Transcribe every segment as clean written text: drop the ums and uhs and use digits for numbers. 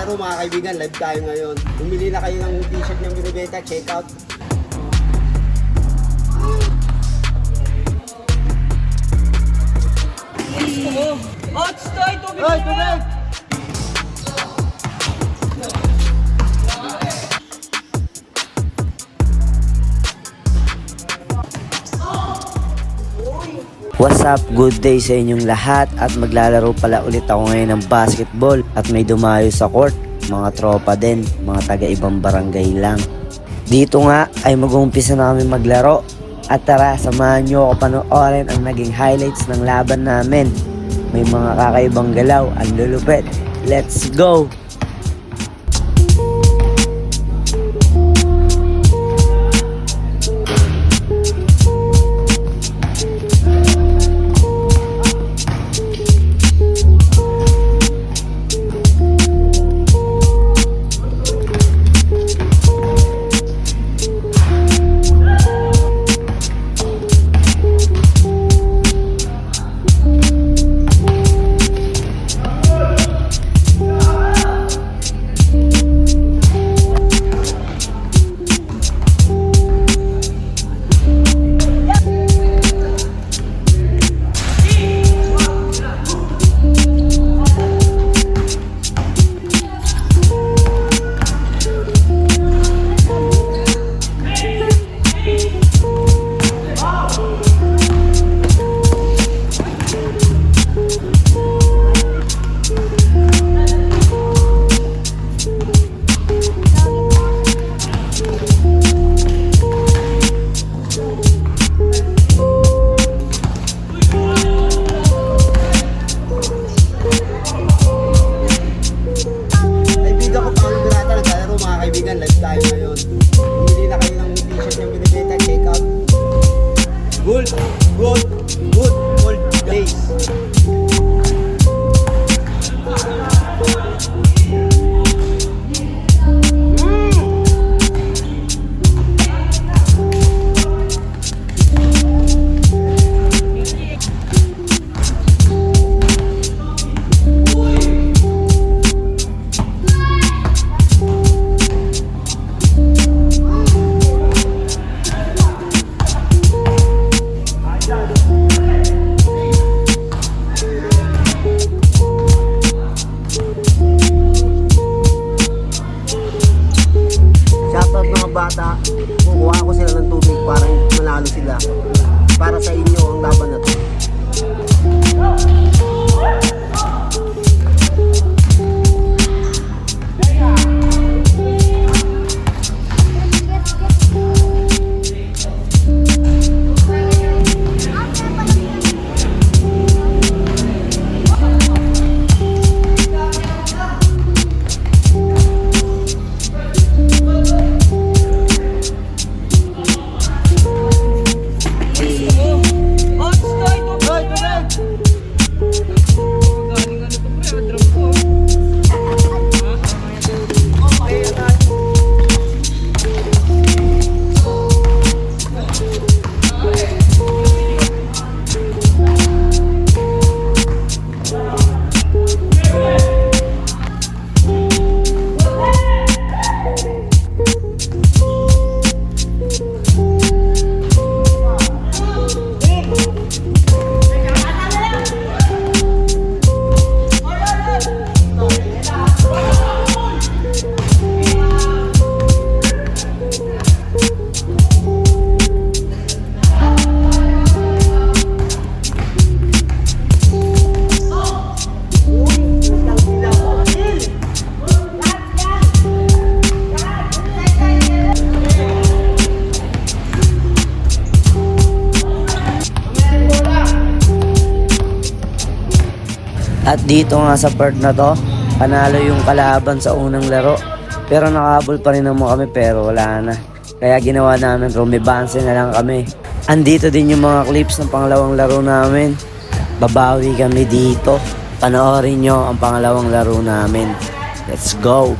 naglalaro mga kaibigan, live tayo ngayon. Bumili na kayo ng t-shirt ng binibenta, check out. Hoy, tubig! What's up? Good day sa inyong lahat at maglalaro pala ulit ako ngayon ng basketball at may dumayo sa court, mga tropa din, mga taga ibang barangay lang. Dito nga ay mag-uumpisa na kami maglaro at tara samahan nyo ako panoorin ang naging highlights ng laban namin. May mga kakaibang galaw, ang lulupit. Let's go! Live tayo ngayon. Bumili na kayo ng t-shirt ng binibenta, check out. Good days. Shoutout mga bata, kukuha ko sila ng tubig para manalo sila. Para sa inyo ang laban na to. At dito nga sa part na to, panalo yung kalaban sa unang laro. Pero nakahabol pa rin naman kami pero wala na. Kaya ginawa namin, rumibanse na lang kami. Andito din yung mga clips ng pangalawang laro namin. Babawi kami dito. Panoorin nyo ang pangalawang laro namin. Let's go!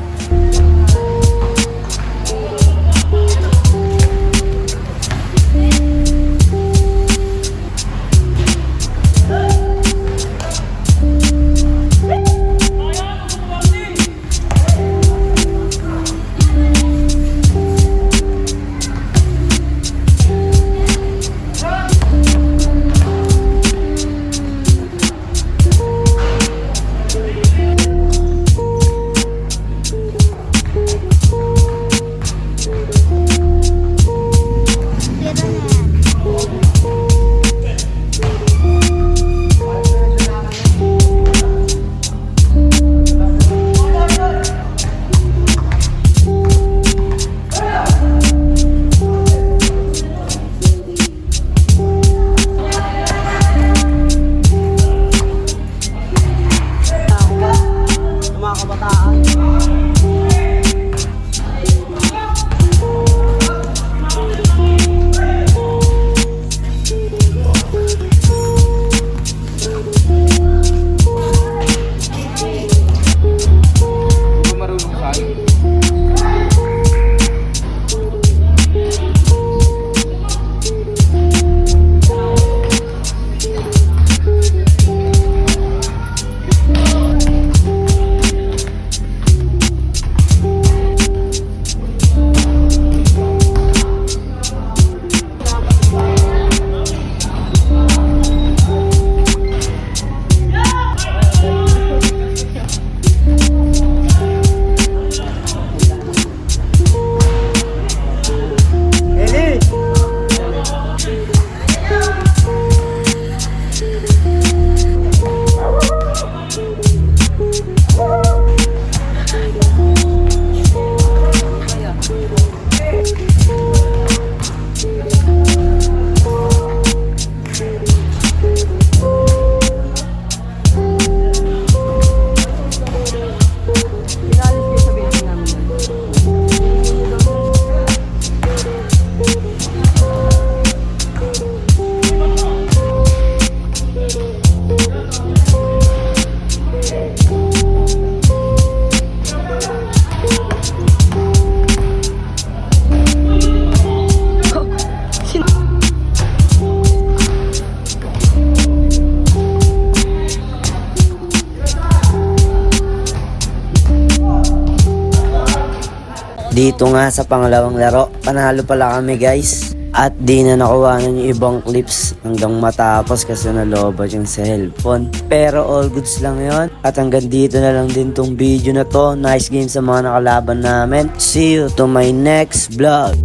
Dito nga sa pangalawang laro, panalo pala kami guys. At di na nakuhanan yung ibang clips hanggang matapos kasi nalobat yung cellphone. Pero all goods lang yon. At hanggang dito na lang din tong video na to. Nice game sa mga nakalaban namin. See you to my next vlog.